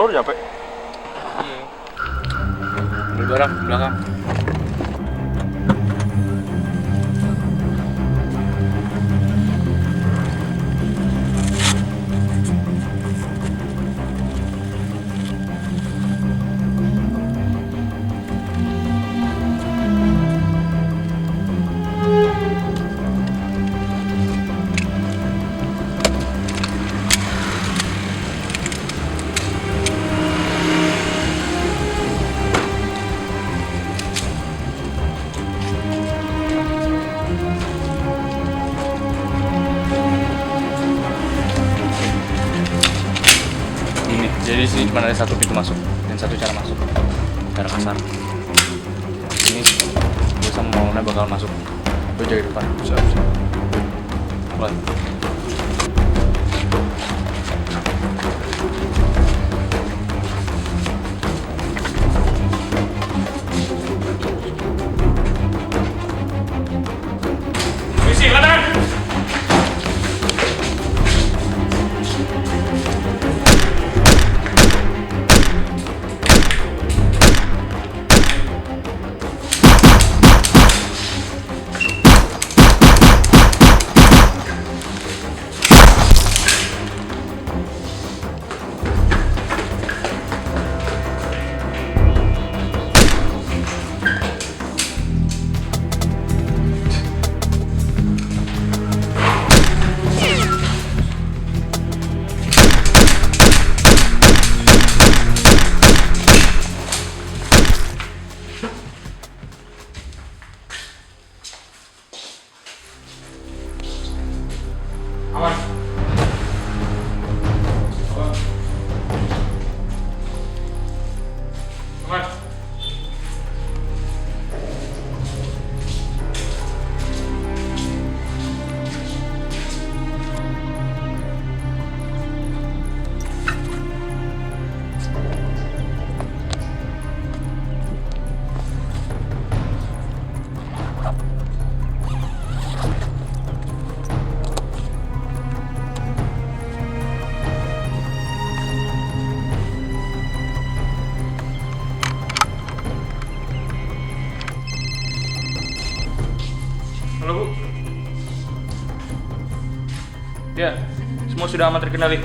Oh, udah nyampe. Iya. Ambil barang belakang. Jadi sini cuma ada satu pintu masuk dan satu cara masuk, cara kasar. Ini gue sama Maulana bakal masuk. Gue jaga depan. Siap. Mulai. Misi kanan. Aman. Aman. Halo Bu. Ya, semua sudah aman terkendali.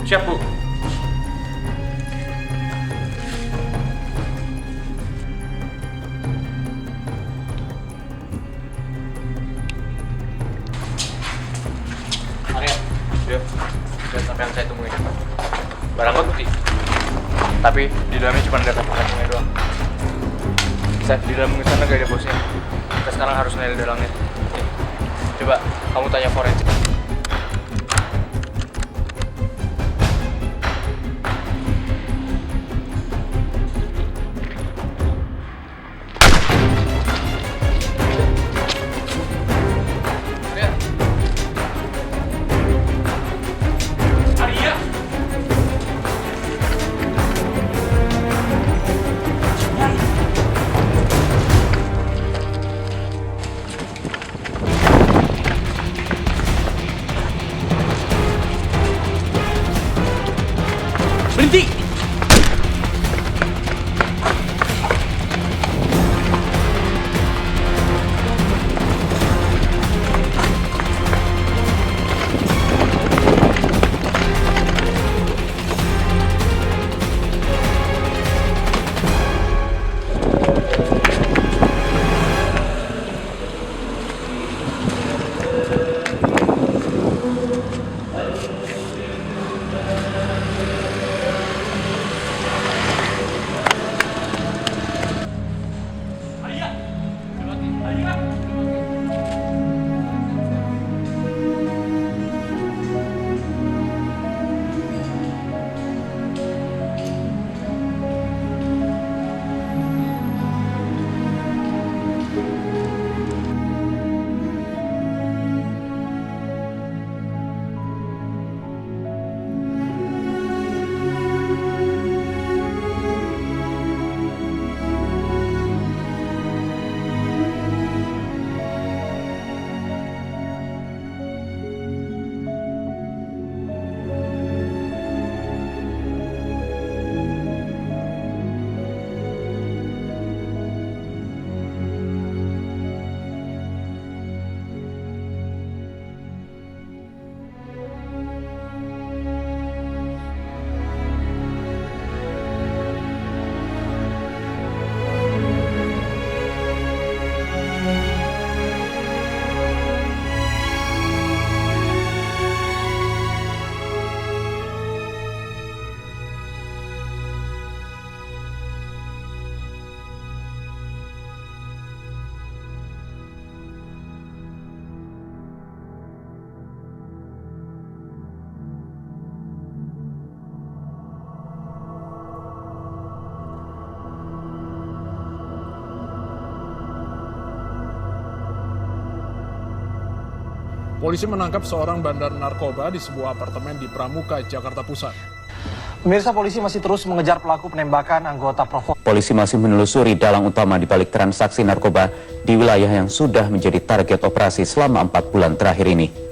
Siap Bu. Arya, ya, sudah sampai yang saya temuin. Barang bukti. Tapi di dalamnya cuma ada kantong-kantongnya doang. Di dalam sana gak ada bosnya. Kita sekarang harus naik dalangnya. Coba kamu tanya forensik. Arya. Berhenti! Polisi menangkap seorang bandar narkoba di sebuah apartemen di Pramuka, Jakarta Pusat. Pemirsa, polisi masih terus mengejar pelaku penembakan anggota Provok. Polisi masih menelusuri dalang utama di balik transaksi narkoba di wilayah yang sudah menjadi target operasi selama 4 bulan terakhir ini.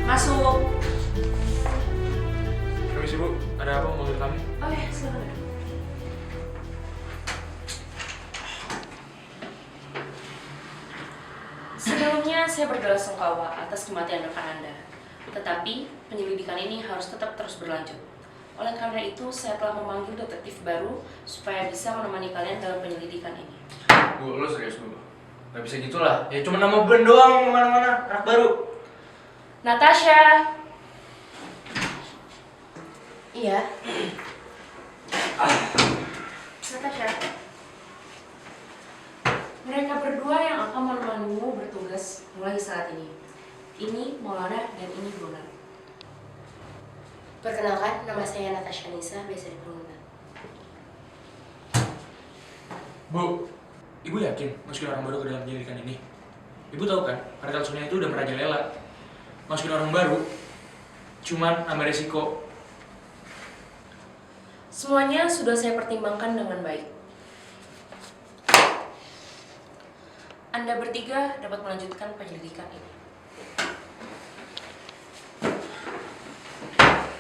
Masuk. Permisi Bu, ada apa mobil kami? Oh ya, silakan. Sebelumnya saya berbelasungkawa atas kematian rekan Anda. Tetapi penyelidikan ini harus tetap terus berlanjut. Oleh karena itu, saya telah memanggil detektif baru supaya bisa menemani kalian dalam penyelidikan ini. Bu, lo serius Bu? Gak bisa gitu lah, ya cuma nama band doang kemana-mana, anak baru. Natasha. Iya. Natasha. Mereka berdua yang akan menemanimu bertugas mulai saat ini. Ini Maulana dan ini Bruna. Perkenalkan, nama saya Natasha Nisa, biasa dipanggil. Bu, Ibu yakin masukin orang baru ke dalam penyelidikan ini? Ibu tahu kan, kartel Sonia itu udah merajalela. Masukin orang baru, cuman nambah resiko. Semuanya sudah saya pertimbangkan dengan baik. Anda bertiga dapat melanjutkan penyelidikan ini.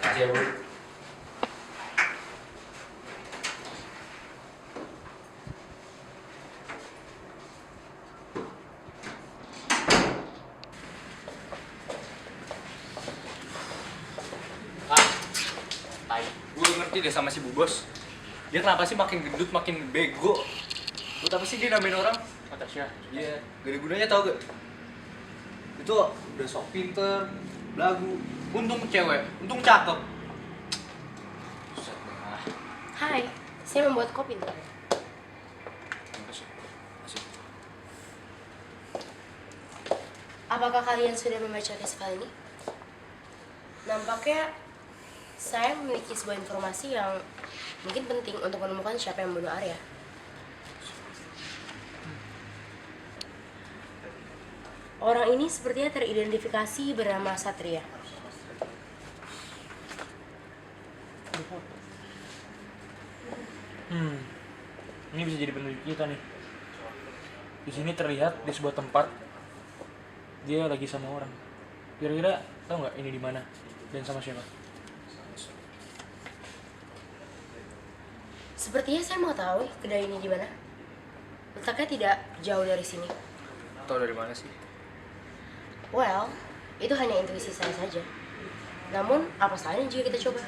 Makasih ya Bu. Gue ngerti deh sama si Bu Bos. Dia kenapa sih makin gendut makin bego? Buat apa sih dia namain orang? Natasha. Iya, gak ada gunanya tau gak? Itu udah sok pinter, belagu, untung cewek, untung cakep. Buset dah. Hai, saya membuat kopi untuk kalian. Makasih. Makasih. Apakah kalian sudah membaca tes file ini? Nampaknya saya memiliki sebuah informasi yang mungkin penting untuk menemukan siapa yang membunuh Arya. Orang ini sepertinya teridentifikasi bernama Satria. Ini bisa jadi petunjuk kita nih. Di sini terlihat di sebuah tempat dia lagi sama orang. Kira-kira tahu nggak ini di mana dan sama siapa? Sepertinya saya mengetahui kedai ini di mana. Letaknya tidak jauh dari sini. Tahu dari mana sih? Well, itu hanya intuisi saya saja. Namun, apa salahnya jika kita coba?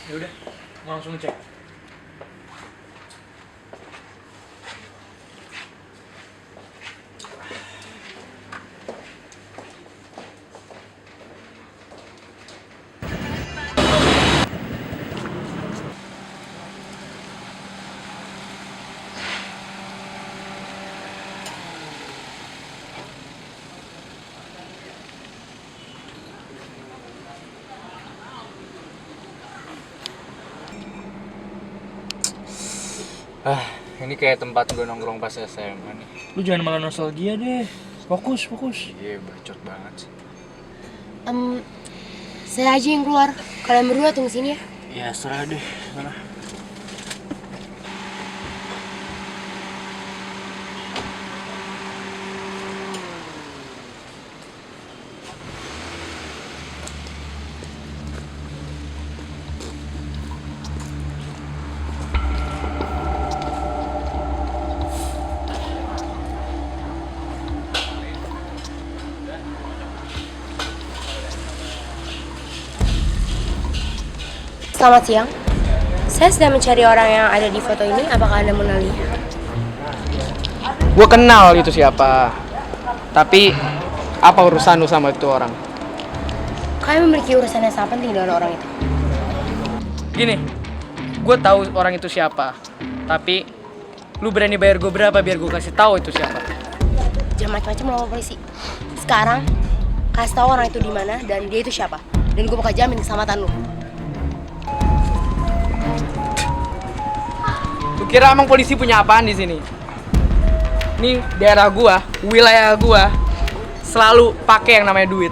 Ya udah, langsung cek. Ini kayak tempat gue nongkrong pas SMA nih. Lu jangan malah nostalgia deh. Fokus. Iya, bacot banget sih. Saya aja yang keluar. Kalian berdua tunggu sini ya. Ya, serah deh. Mana? Selamat siang. Saya sedang mencari orang yang ada di foto ini. Apakah Anda mengenalinya? Gue kenal itu siapa. Tapi apa urusan lu sama itu orang? Kalian memiliki urusan yang sangat penting dengan orang itu. Gini, gue tahu orang itu siapa. Tapi lu berani bayar gue berapa biar gue kasih tahu itu siapa? Jangan macam-macam loh polisi. Sekarang kasih tahu orang itu di mana dan dia itu siapa. Dan gue bakal jamin keselamatan lu. Lu kira emang polisi punya apaan di sini? Nih daerah gua, wilayah gua selalu pakai yang namanya duit.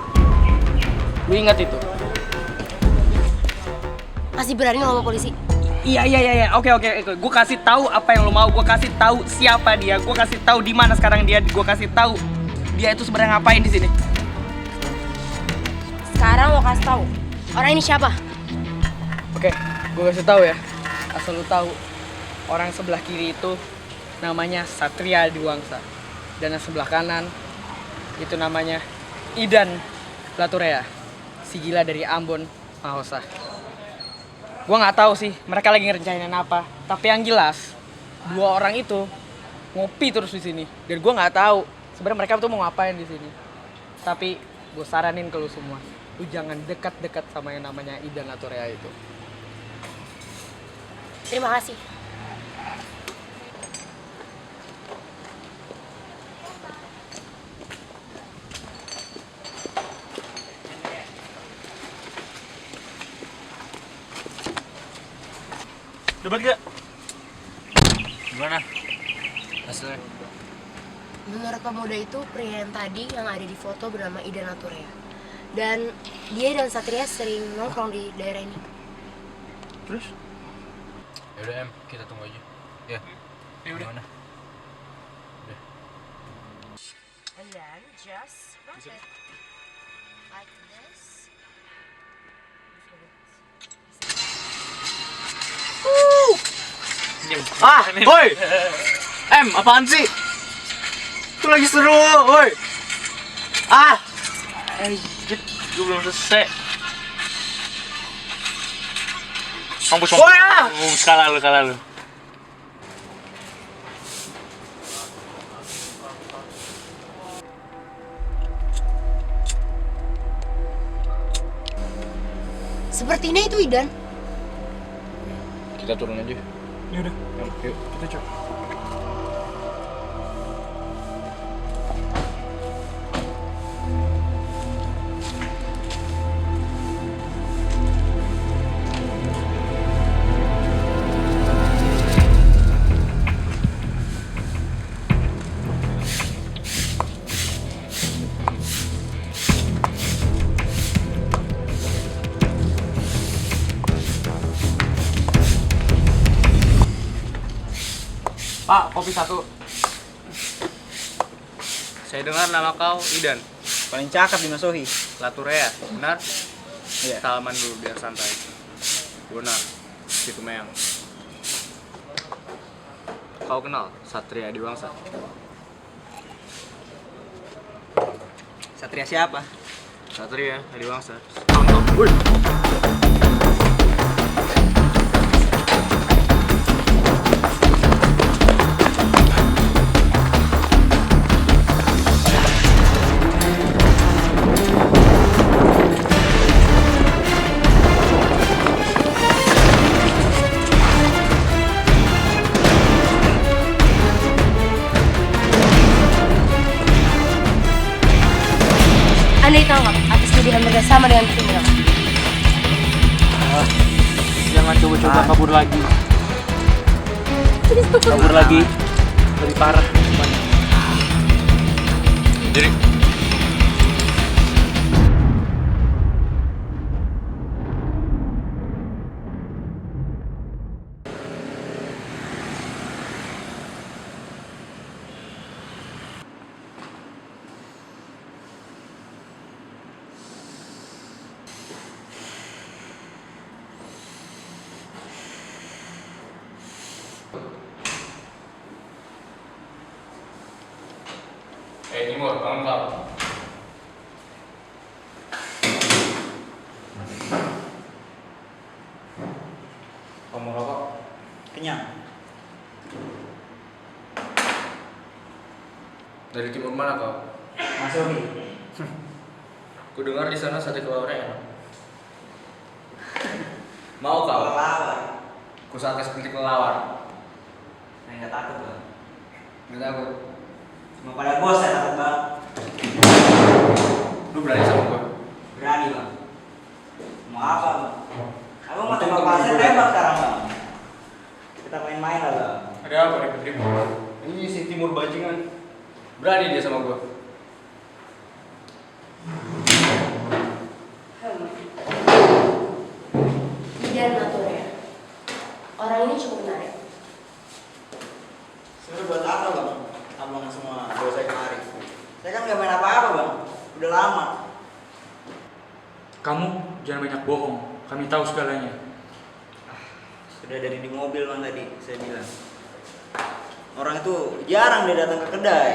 Lu ingat itu? Masih berani ngomong polisi? Iya. Oke. Gua kasih tahu apa yang lu mau. Gua kasih tahu siapa dia. Gua kasih tahu di mana sekarang dia. Gua kasih tahu dia itu sebenarnya ngapain di sini. Sekarang lo kasih tahu orang ini siapa? Oke, gua kasih tahu ya. Asal lu tahu, orang sebelah kiri itu namanya Satria Diwangsa. Dan yang sebelah kanan itu namanya Idan Laturea, si gila dari Ambon, Mahosa. Gua nggak tahu sih mereka lagi ngerencanain apa, tapi yang jelas dua orang itu ngopi terus di sini. Dan gua nggak tahu sebenarnya mereka tuh mau ngapain di sini. Tapi gue saranin ke lu semua, lu jangan dekat-dekat sama yang namanya Idan Laturea itu. Terima kasih. Dapat gak? Gimana hasilnya? Menurut pemuda itu, pria yang tadi yang ada di foto bernama Idan Laturea. Dan dia dan Satria sering nongkrong di daerah ini. Terus? Yaudah kita tunggu aja. Ya. Gimana? Udah. And then just rotate like this. Woi! Apaan sih? Itu lagi seru, woi! Anjir, gue belum selesai. Mampus. Kalah lu. Sepertinya itu Idan. Kita turun aja. Yaudah, Yuk. kita coba. Pak, kopi satu. Saya dengar nama kau Idan Paling cakep di Masohi. Laturea, benar? Iya. Salaman dulu biar santai. Benar, si Tumeyang. Kau kenal Satria Diwangsa? Satria siapa? Satria Diwangsa. Anda ditangkap atas tuduhan bersama dengan kriminal. Jangan coba-coba kabur lagi. Kabur lagi. Lebih parah. Jadi Timur, bangun kau. Dari timur mana kau? Mas Yogi. Ku dengar di sana sate kelawarnya enak. Mau kau? Kelawar. Ku sate seperti kelawar. Saya nggak takut bang. Nggak takut. Cuma pada bos saya takut bang. Lu berani sama gua? Berani bang. Mau apa bang? Abang mau Untung tembak temen pasir gue. tembak sekarang bang. Kita main-main lah bang. Ada apa nih Timur? Ini si Timur bajingan. Berani dia sama gua. Ida Naturea. Orang ini cukup menarik. Sebenernya buat apa bang? Abang semua bawa saya kemari. Saya kan nggak main apa-apa bang. Udah lama. Kamu jangan banyak bohong. Kami tahu segalanya. Sudah dari di mobil bang tadi saya bilang. Orang itu jarang dia datang ke kedai.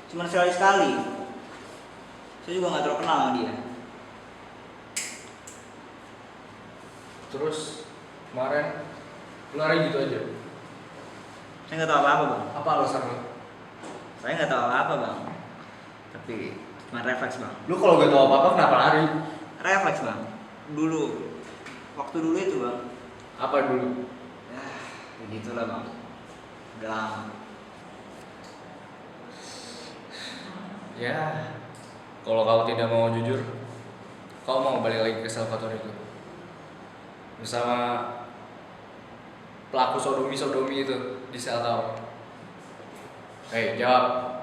Cuma sekali-sekali. Saya juga nggak terlalu kenal sama dia. Terus kemarin lu lari gitu aja. Saya nggak tahu apa-apa bang. Apa alasan lu? Saya nggak tahu apa-apa bang. Tapi cuma refleks bang. Lu kalau gak tahu apa-apa kenapa lari? Refleks bang. Dulu. Waktu dulu itu bang. Apa dulu? Ya begitulah bang. Udah lama. Ya, kalau kau tidak mau jujur, kau mau balik lagi ke Salvatore itu bersama pelaku sodomi itu di sel kau. Hei, jawab.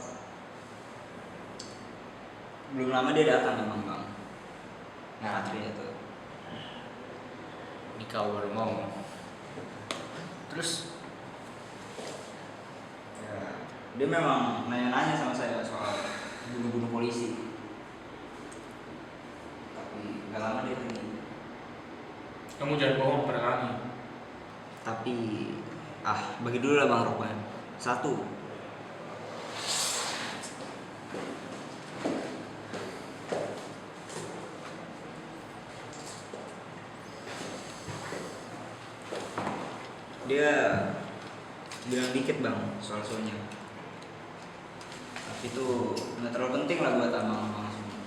Belum lama dia datang memang bang. Nah, Satria itu. Ini kau baru mau. Terus Ya, dia memang nanya-nanya sama saya soal bunuh-bunuh polisi. Tapi gak lama dia pergi. Kamu jangan bohong pada kami. Tapi bagi dulu lah bang rokoknya. Satu. Dia bilang dikit bang soal soalnya. Tapi itu nggak terlalu penting lah buat abang-abang semua.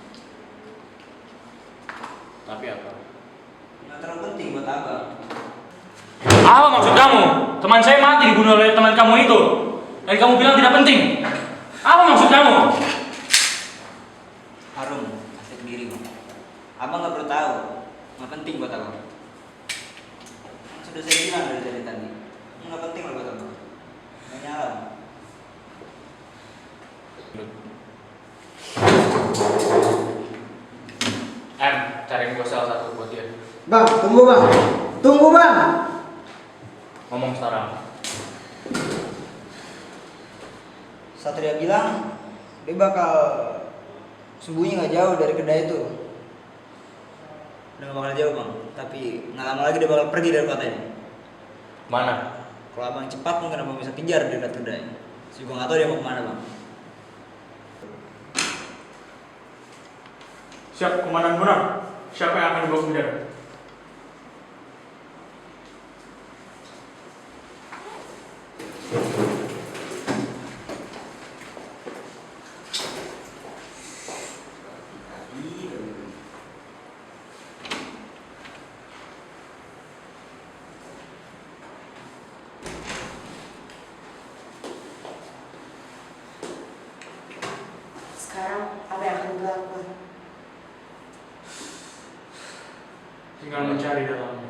tapi apa? Nggak terlalu penting buat abang. Apa maksud kamu? Teman saya mati dibunuh oleh teman kamu itu. Dan kamu bilang tidak penting. Apa maksud kamu? Harum, asik diri bang. Abang nggak perlu tahu. Nggak penting buat abang. Sudah saya bilang dari tadi. Nggak penting lah buat abang. Nggak nyala. Cariin gua salah satu buat dia. Bang, tunggu bang. Tunggu bang. Ngomong sekarang. Satria bilang dia bakal sembunyi nggak jauh dari kedai itu. Udah nggak bakal jauh bang. Tapi nggak lama lagi dia bakal pergi dari kota ini. Mana? Kalau abang cepat mungkin abang bisa kejar dia dekat kedai. Saya juga nggak tahu dia mau kemana bang. Siap, Komandan Bonang. Siapa yang akan dibawa ke penjara? Sekarang apa yang akan dilakukan? Tinggal mencari dalamnya.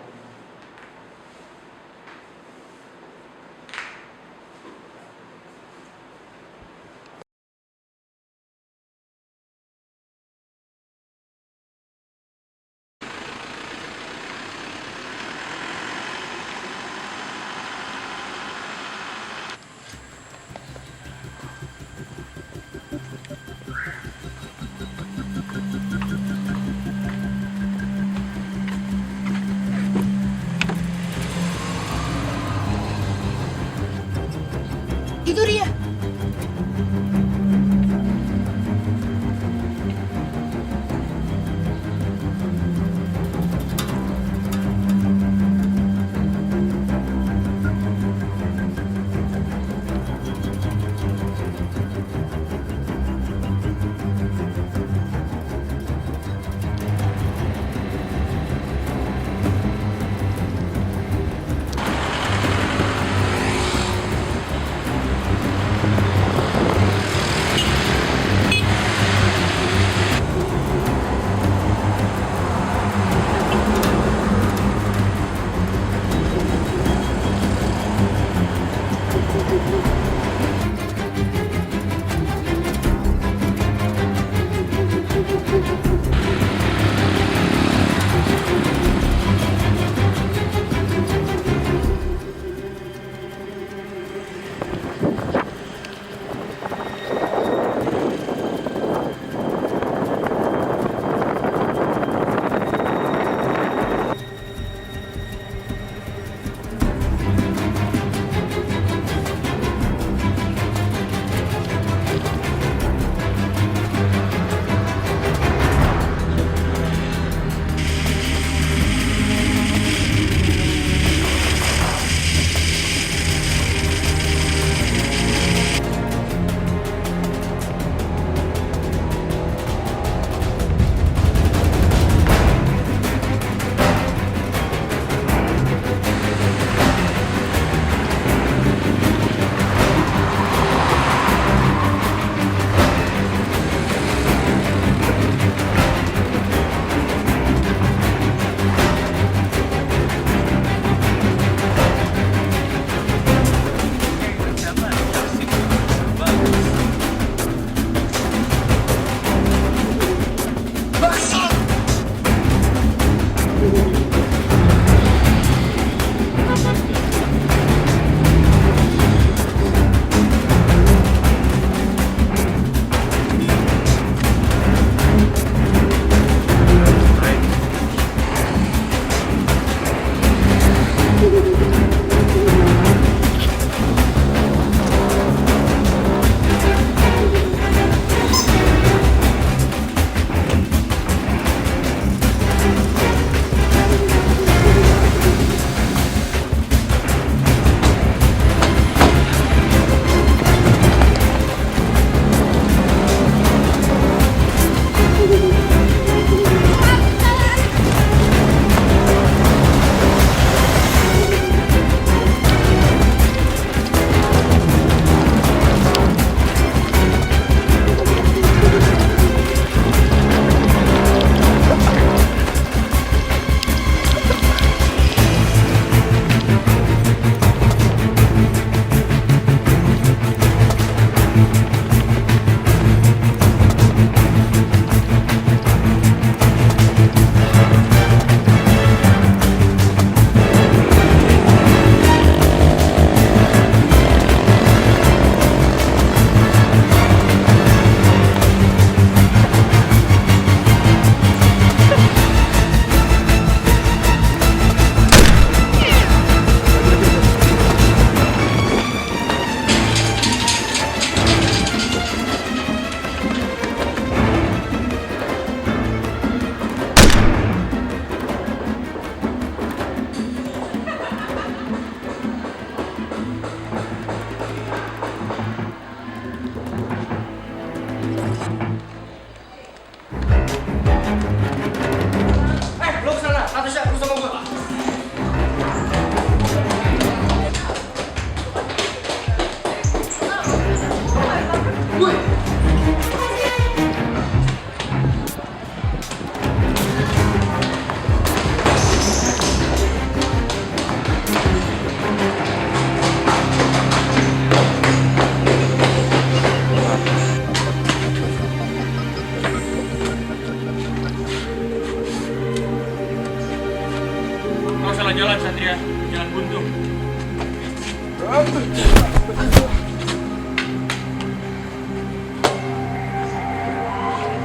jalan Satria, jangan buntu.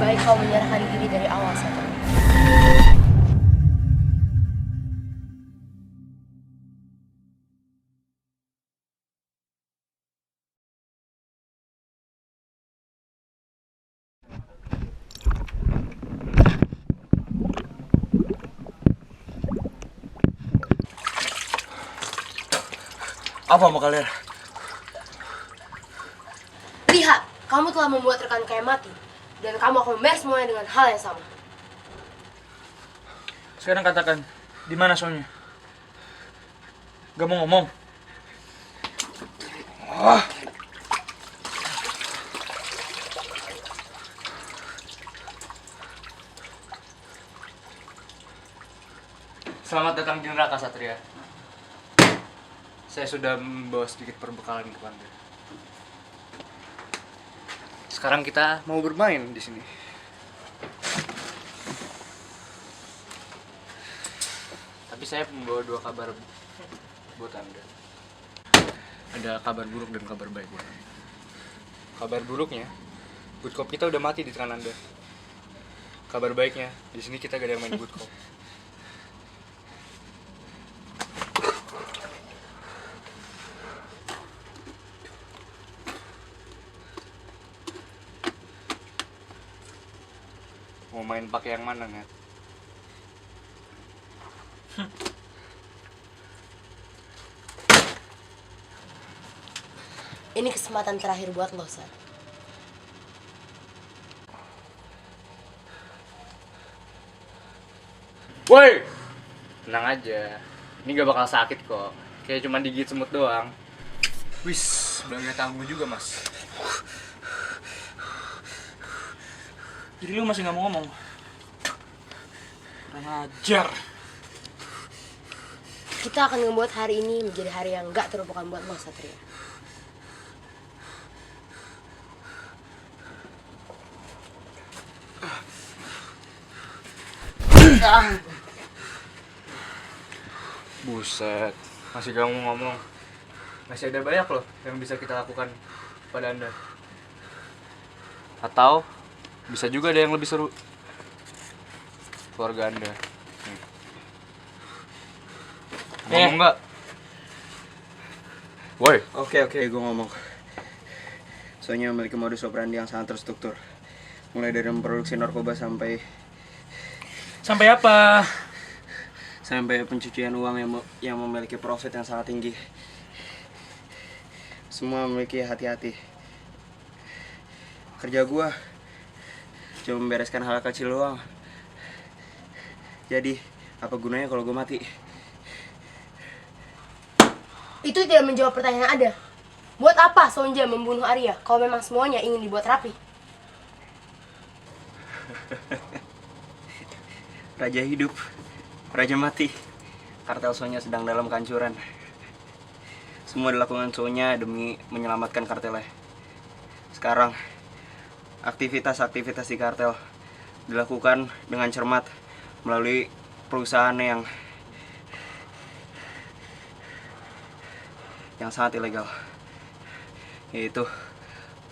Baik kau menyerahkan diri dari awal, Satria. Apa mau kalian? Lihat, kamu telah membuat rekan kaya mati. Dan kamu akan membayar semuanya dengan hal yang sama. Sekarang katakan, di mana soalnya? Gak mau ngomong. Selamat datang di neraka, Satria. Saya sudah membawa sedikit perbekalan ke Anda. Sekarang kita mau bermain di sini. Tapi saya membawa 2 kabar buat Anda. Ada kabar buruk dan kabar baik buat Anda. Kabar buruknya, good cop kita udah mati di tangan Anda. Kabar baiknya, di sini kita gak ada yang main good cop. Mau main pakai yang mana, Net? Ini kesempatan terakhir buat lo, Sat. Woi! Tenang aja. Ini gak bakal sakit kok. Kayak cuma digigit semut doang. Wis, udah tangguh juga, Mas. Jadi lu masih gak mau ngomong? Kurang ajar. Kita akan membuat hari ini menjadi hari yang gak terlupakan buat lo, Satria. Buset, masih gak mau ngomong. Masih ada banyak loh yang bisa kita lakukan pada Anda. Atau bisa juga ada yang lebih seru. Keluarga Anda. Ngomong nggak? Woi. Oke, gue ngomong. Soalnya memiliki modus operandi yang sangat terstruktur. Mulai dari memproduksi narkoba sampai apa? Sampai pencucian uang yang memiliki profit yang sangat tinggi. Semua memiliki hati-hati. Kerja gua cuma membereskan hal kecil doang. Jadi, apa gunanya kalau gua mati? Itu tidak menjawab pertanyaan Ada. Buat apa Sonja membunuh Arya kalau memang semuanya ingin dibuat rapi? Raja hidup, raja mati. Kartel Sonya sedang dalam kehancuran. Semua dilakukan Sonya demi menyelamatkan kartelnya. Sekarang, aktivitas-aktivitas di kartel dilakukan dengan cermat melalui perusahaan yang sangat ilegal, yaitu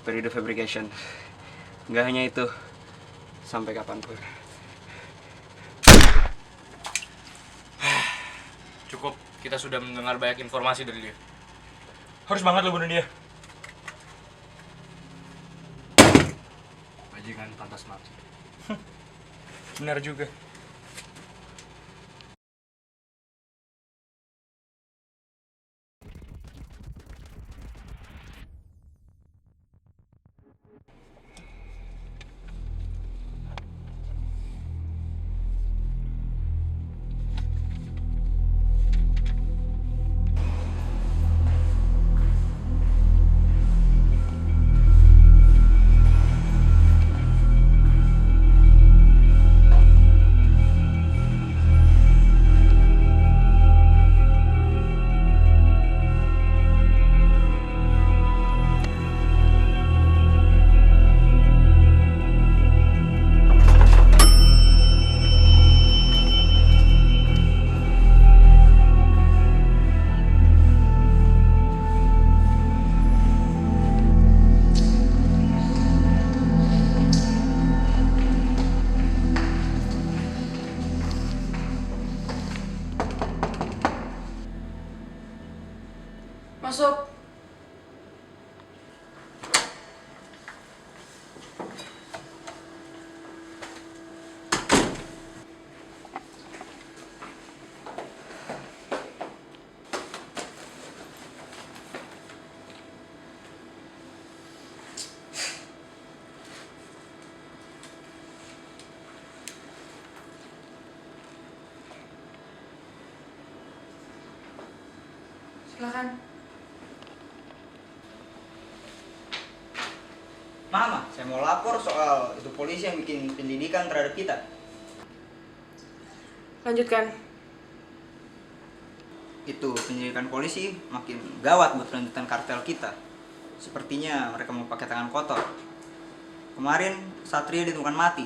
periode fabrication. Nggak hanya itu, sampai kapanpun. Cukup, kita sudah mendengar banyak informasi dari dia. Harus banget lo bunuh dia. Bajingan pantas mati. Benar juga. Silakan. Mama, saya mau lapor soal itu polisi yang bikin pendidikan terhadap kita. Lanjutkan. Itu penyelidikan polisi makin gawat buat lanjutan kartel kita. Sepertinya mereka mau pakai tangan kotor. Kemarin Satria ditemukan mati.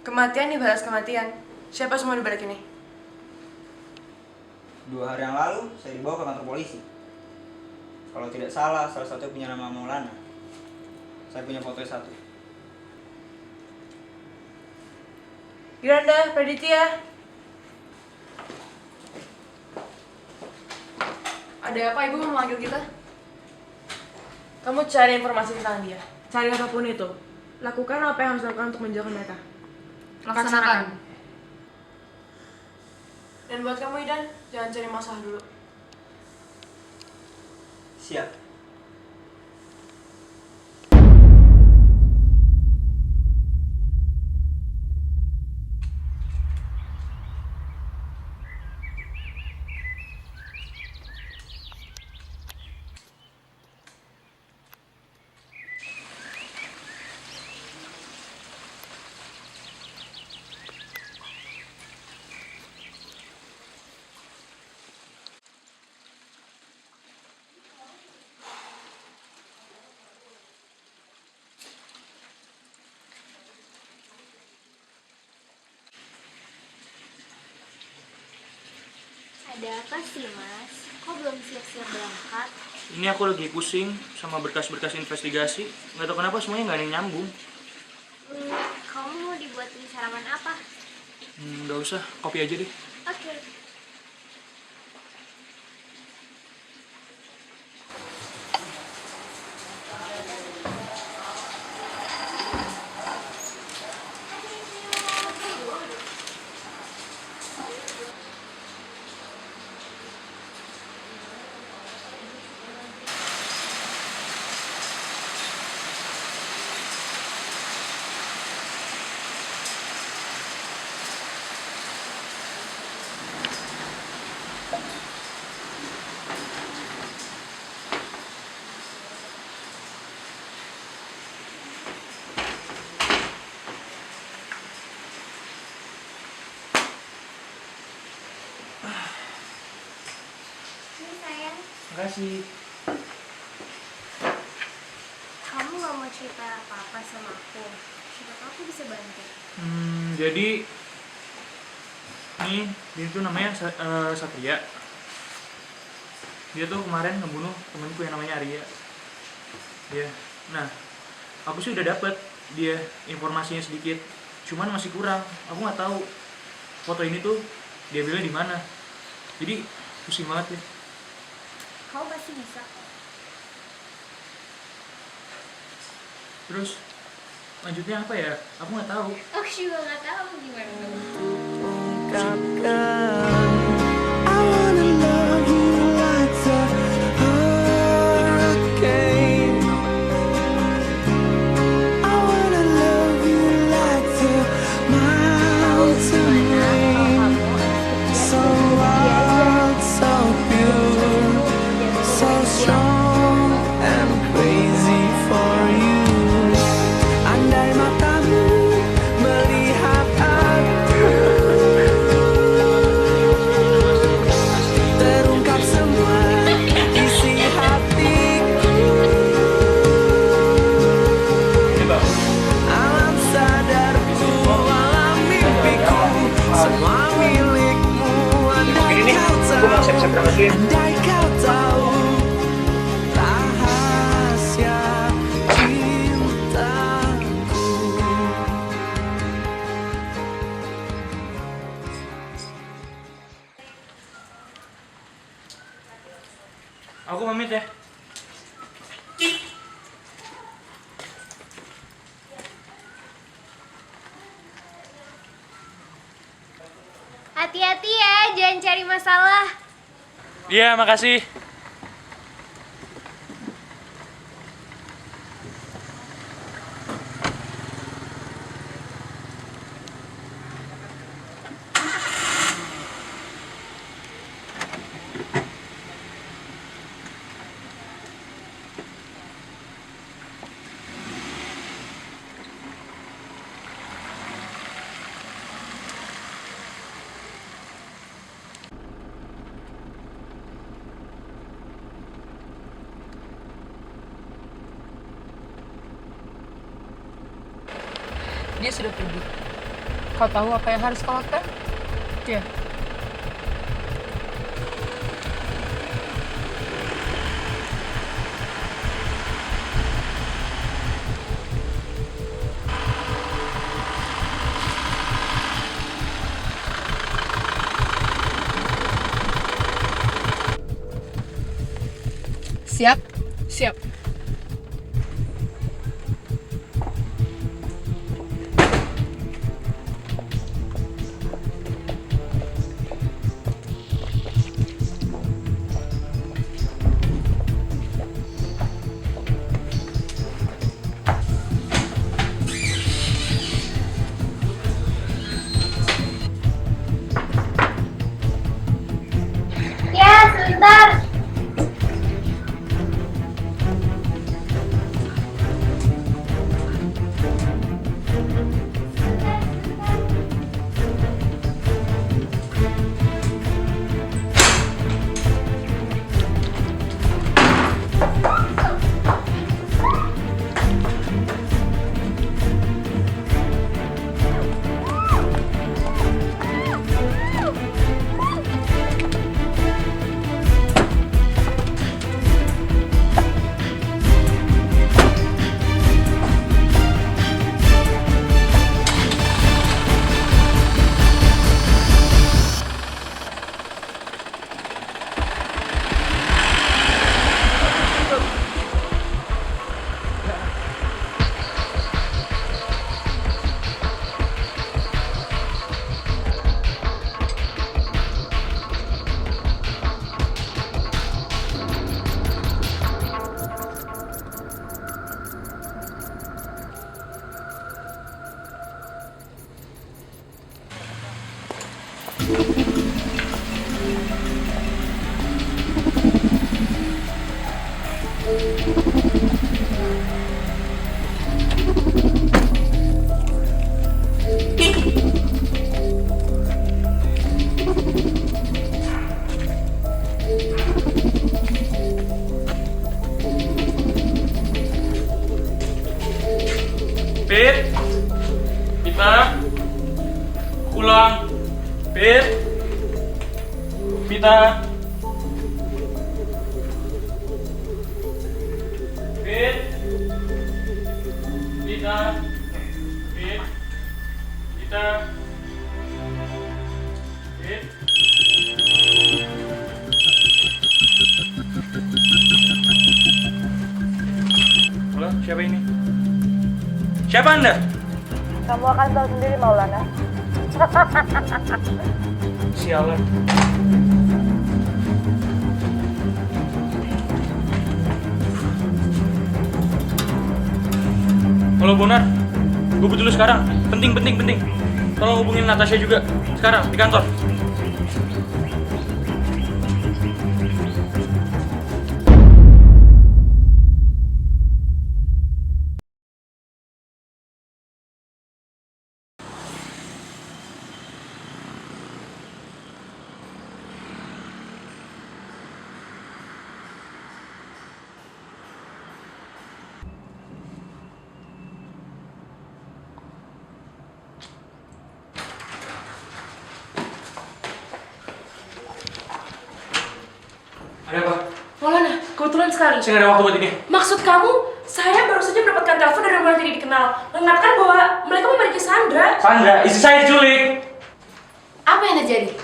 Kematian dibalas kematian. Siapa semua di balik ini? 2 hari yang lalu saya dibawa ke kantor polisi. Kalau tidak salah, salah satu punya nama Maulana. Saya punya fotonya 1. Yolanda, Praditya. Ada apa ibu memanggil kita? Kamu cari informasi tentang dia. Cari apapun itu. Lakukan apa yang harus dilakukan untuk menjauhkan mereka. Laksanakan. Dan buat kamu Idan, jangan cari masalah dulu. Siap. Ada apa sih mas? Kok belum siap-siap berangkat? Ini aku lagi pusing sama berkas-berkas investigasi. Nggak tahu kenapa semuanya nggak ada yang nyambung. Kamu mau dibuatin sarapan apa? Nggak usah, kopi aja deh. Oke. Makasih. Kamu gak mau cerita apa-apa sama aku? Siapa tahu aku bisa bantu. Jadi nih dia tuh namanya Satria. Dia tuh kemarin ngebunuh temenku yang namanya Arya. Ya, nah aku sih udah dapet dia informasinya sedikit, cuman masih kurang. Aku nggak tahu foto ini tuh dia beli di mana. Jadi pusing banget ya. Kau pasti bisa. Terus lanjutnya apa ya? Aku nggak tahu. Aku juga nggak tahu gimana. Andai kau tahu rahasia cintaku. Aku pamit ya. Hati-hati ya, jangan cari masalah. Iya, makasih. Dia sudah pergi. Kau tahu apa yang harus kau lakukan? Iya. Siap? Siap. Ya, sebentar. Pit, Pita, pulang. Pit, Pita, Pit, Pita, Pit, Pita, Pit. Halo, siapa ini? Siapa Anda? Kamu akan tahu sendiri, Maulana. Sialan. Halo Bonar, gue butuh lu sekarang. Penting. Tolong hubungin Natasha juga. Sekarang, di kantor. Ada apa? Maulana, kebetulan sekali. Saya nggak ada waktu buat ini. Maksud kamu, saya baru saja mendapatkan telepon dari orang yang tidak dikenal, mengatakan bahwa mereka memiliki Sandra. Sandra, istri saya diculik. Apa yang terjadi?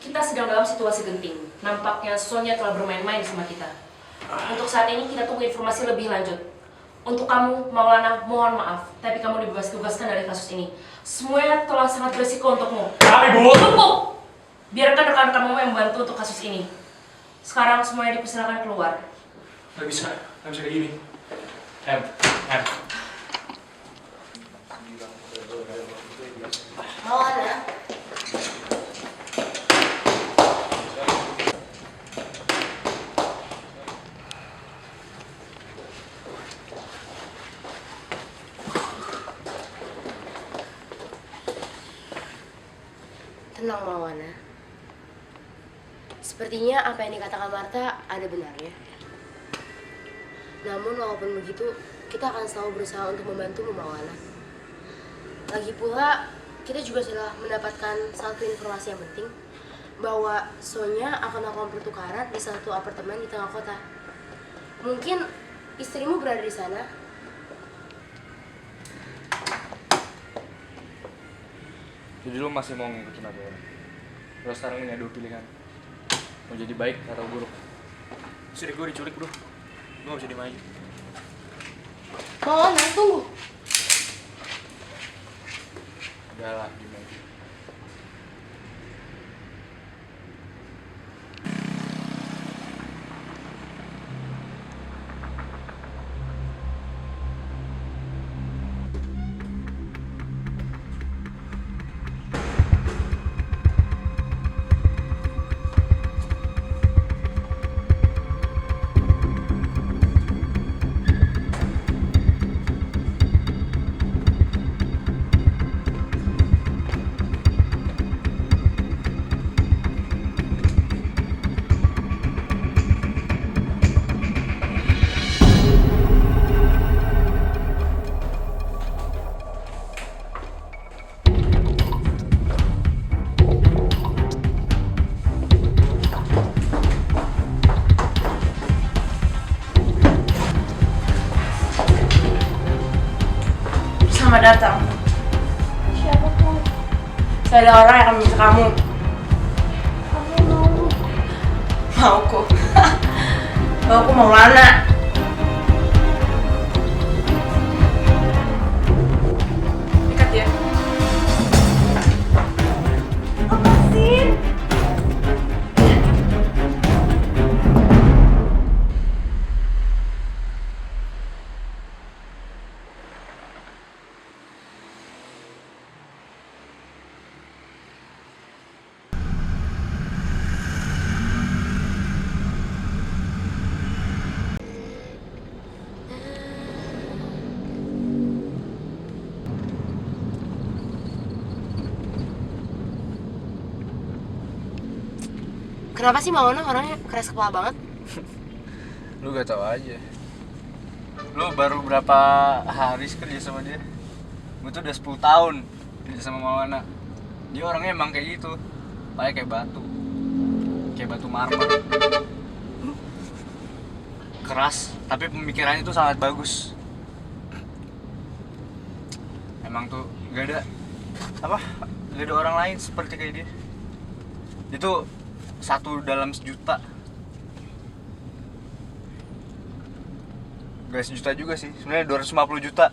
Kita sedang dalam situasi genting. Nampaknya Sonya telah bermain-main sama kita. Untuk saat ini kita tunggu informasi lebih lanjut. Untuk kamu, Maulana, mohon maaf, tapi kamu dibebas-tugaskan dari kasus ini. Semuanya telah sangat berisiko untukmu. Tapi Bu! Cukup! Biarkan rekan-rekanmu yang membantu untuk kasus ini. Sekarang semuanya dipersilakan keluar. Nggak bisa kayak gini. M. Maulana. Tenang, Maulana. Sepertinya apa yang dikatakan Marta ada benarnya. Namun walaupun begitu, kita akan selalu berusaha untuk membantu Maulana. Lagi pula, kita juga sudah mendapatkan satu informasi yang penting, bahwa Sonya akan melakukan pertukaran di satu apartemen di tengah kota. Mungkin istrimu berada di sana. Jadi lu masih mau ngikutin apa orang? Lo sekarang ini ada dua pilihan, mau jadi baik atau buruk. Istri gue diculik bro, gue gak bisa diem aja. Maulana, tunggu. Udah lah, gimana? Selamat datang. Siapa tuh? Saya ada orang yang akan meminta kamu. Kamu mau? Mauku. Mauku Maulana. Dekat ya. Apa sih? Kenapa sih Maulana orangnya keras kepala banget? Lu gak tahu aja. Lu baru berapa hari kerja sama dia? Gue tuh udah 10 tahun kerja sama Maulana. Dia orangnya emang kayak gitu, kayak batu, kayak batu marmer. Keras, tapi pemikirannya tuh sangat bagus. Emang tuh gak ada orang lain seperti kayak dia. Itu satu dalam sejuta. Gak sejuta juga sih, sebenarnya 250 juta.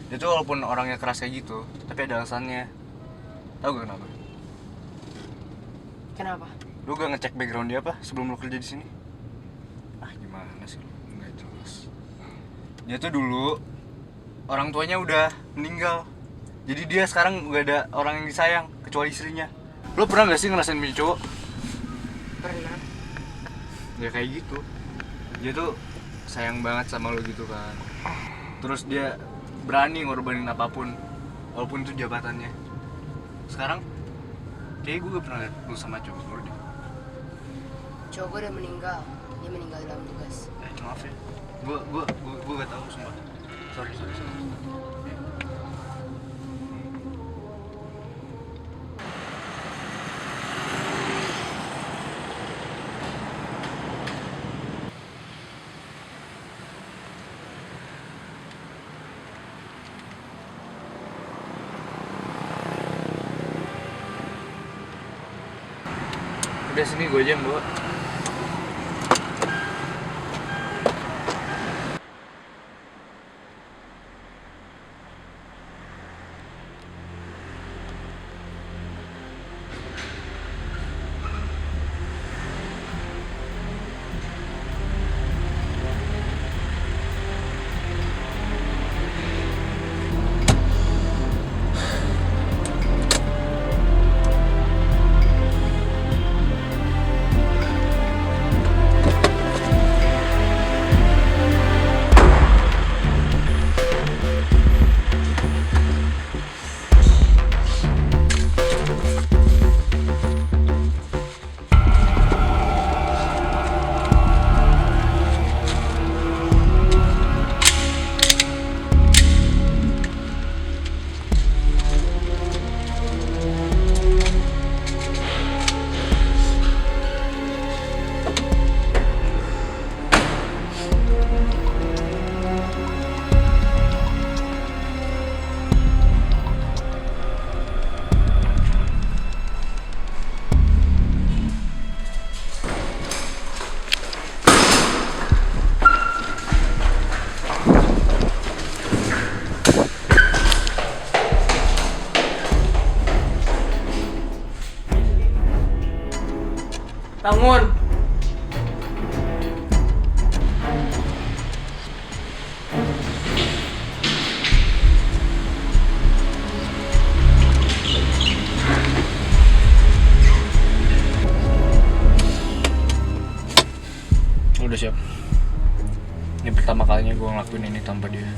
Dia tuh walaupun orangnya keras kayak gitu, tapi ada alasannya. Tahu gak kenapa? Kenapa? Lu gak ngecek background dia apa sebelum lu kerja di sini? Gimana sih lu? Nggak jelas. Dia tuh dulu orang tuanya udah meninggal. Jadi dia sekarang gak ada orang yang disayang kecuali istrinya. Lu pernah gak sih ngerasain punya cowok? Pernah. Ya kayak gitu. Dia tuh sayang banget sama lu gitu kan. Terus dia berani ngorbanin apapun walaupun itu jabatannya. Sekarang kayak gue gak pernah liat lu sama cowok lu deh. Cowok gue udah meninggal. Dia meninggal dalam tugas. Maaf ya. Gue gak tahu sumpah. Sorry. Udah sini gue aja yang bawa. Bangun. Udah siap. Ini pertama kalinya gue ngelakuin ini tanpa dia.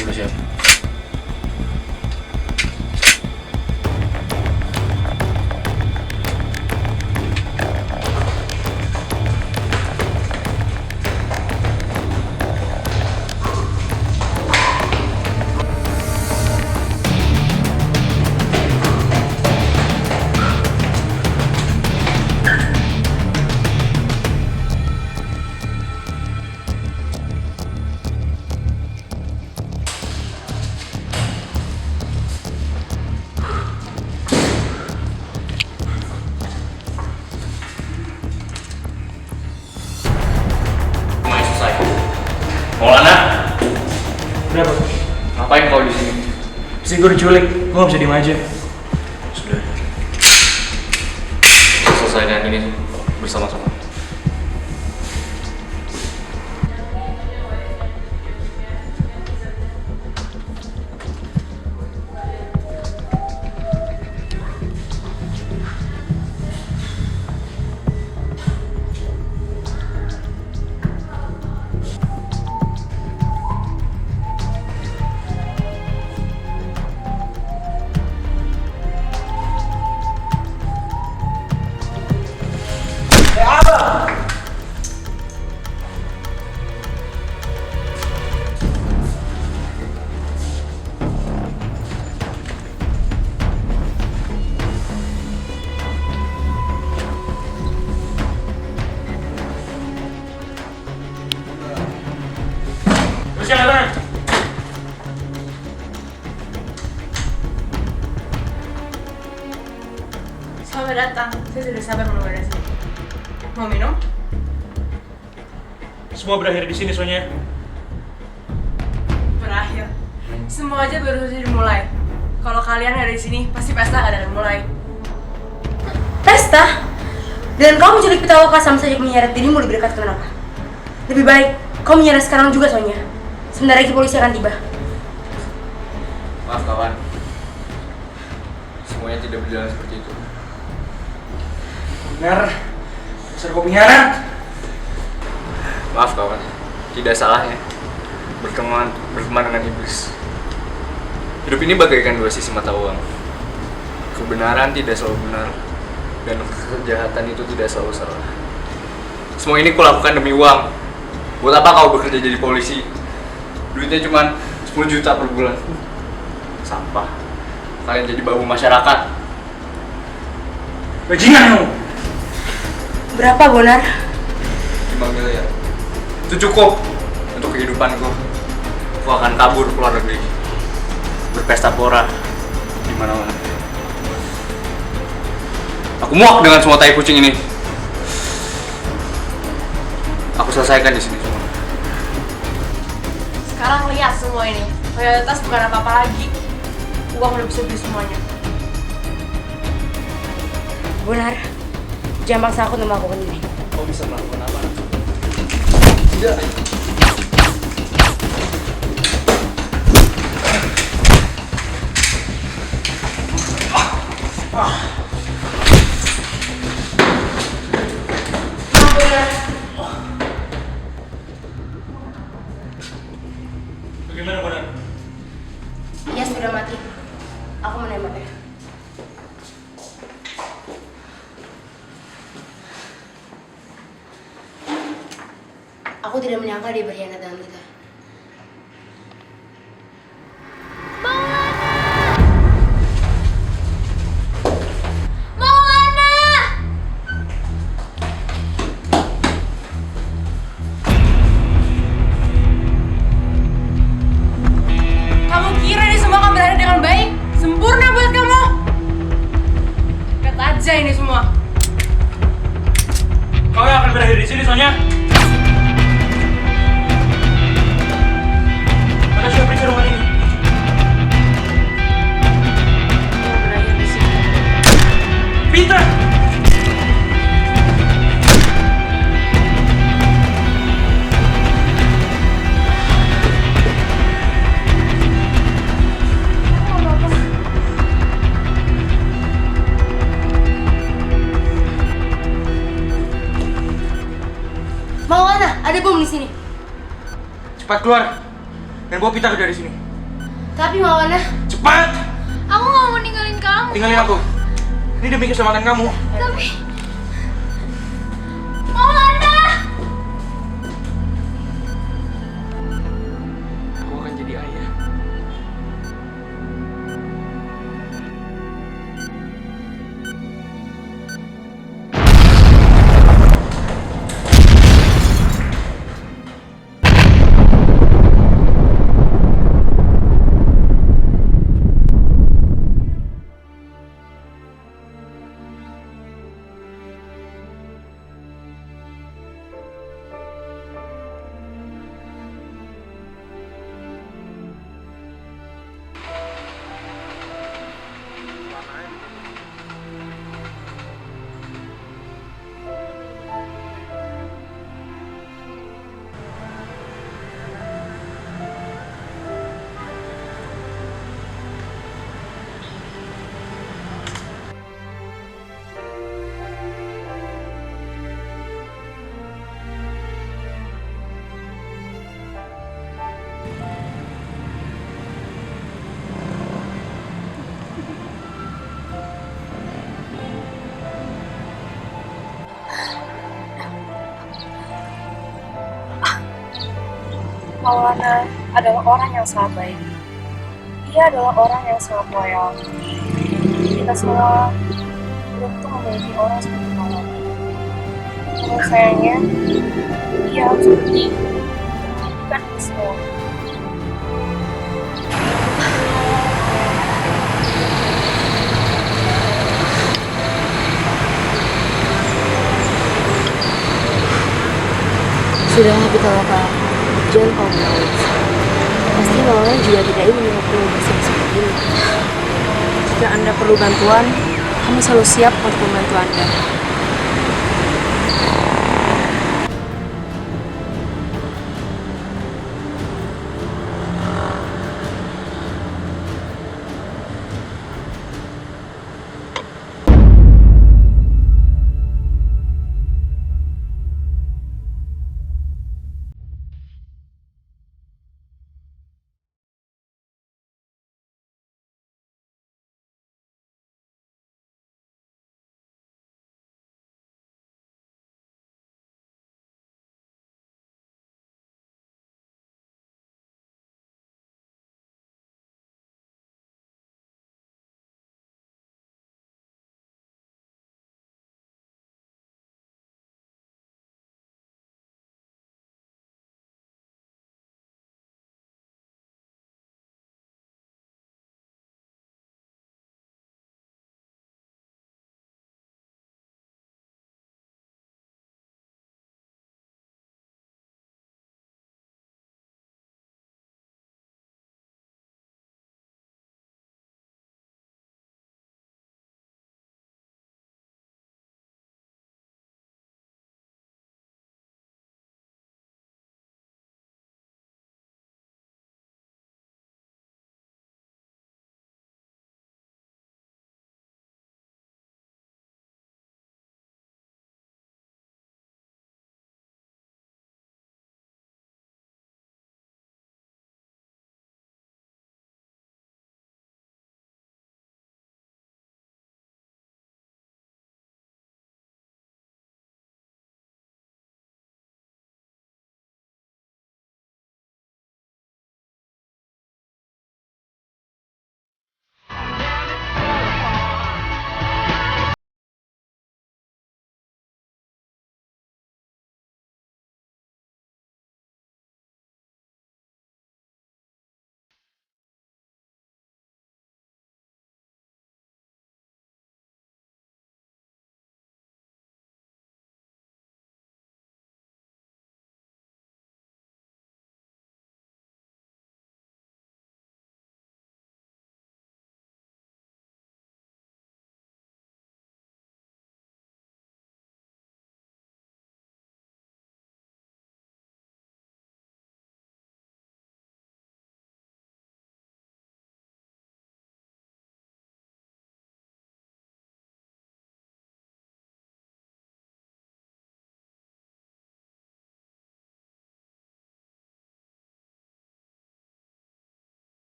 Udah siap. Maulana, Kenapa? ngapain kau di sini? Pasti gue diculik, gue gak bisa diem aja. Sudah. Selesaikan ini bersama-sama. Selamat datang. Saya sudah sabar menunggu Anda sini. Mau minum? Semua berakhir di sini Sonya. Berakhir. Semua aja baru saja dimulai. Kalau kalian ada di sini, pasti pesta nggak akan mulai. Pesta? Dan kau menculik Pitaloka sama saja menyeret dirimu lebih dekat ke Menaka. Lebih baik kau menyeret sekarang juga Sonya. Sebentar lagi polisi akan tiba. Maaf kawan, semuanya tidak berjalan seperti itu. Benar, besar kau pengkhianat. Maaf kawan, tidak salahnya berteman dengan iblis. Hidup ini bagaikan dua sisi mata uang. Kebenaran tidak selalu benar, dan kejahatan itu tidak selalu salah. Semua ini kulakukan demi uang. Buat apa kau bekerja jadi polisi? Duitnya cuma 10 juta per bulan. Sampah. Kalian jadi babu masyarakat. Bajingan kamu. Berapa, Bonar? 5 miliar. Itu cukup untuk kehidupanku. Aku akan kabur ke luar negeri. Berpesta pora di mana-mana. Aku muak dengan semua tai kucing ini. Aku selesaikan di sini semua. Sekarang lihat semua ini. Loyalitas bukan apa-apa lagi. Uang udah bisa beli semuanya. Bonar, jangan paksa aku untuk melakukan ini. Kau bisa melakukan apa? Tidak. Bagaimana Bonar? Ia sudah mati. Aku menembaknya. Aku tidak menyangka dia berkhianat dengan kita. Kamu kira ini semua akan berakhir dengan baik? Sempurna buat kamu? Lihat aja ini semua. Kau yang akan berakhir di sini, Sonya. Mana siapa periksa rumah ini? Kamu berakhir di sini. Peter! Maulana, ada bom di sini. Cepat keluar dan bawa Peter dari sini. Tapi Maulana, Cepat! Aku nggak mau ninggalin kamu. Tinggalin aku. Ini demi keselamatan kamu. Tapi Maulana. Aku akan jadi ayah. Maulana adalah orang yang sangat baik. Ia adalah orang yang sangat loyal. Kita semua beruntung memiliki orang seperti Maulana. Namun sayangnya, ia harus pergi. Bukan ini semua. sudahlah Pitaloka, jangan kau menangis. Pasti Maulana juga tidak ingin mengakui kondisi seperti ini. Jika Anda perlu bantuan, kami selalu siap untuk membantu Anda.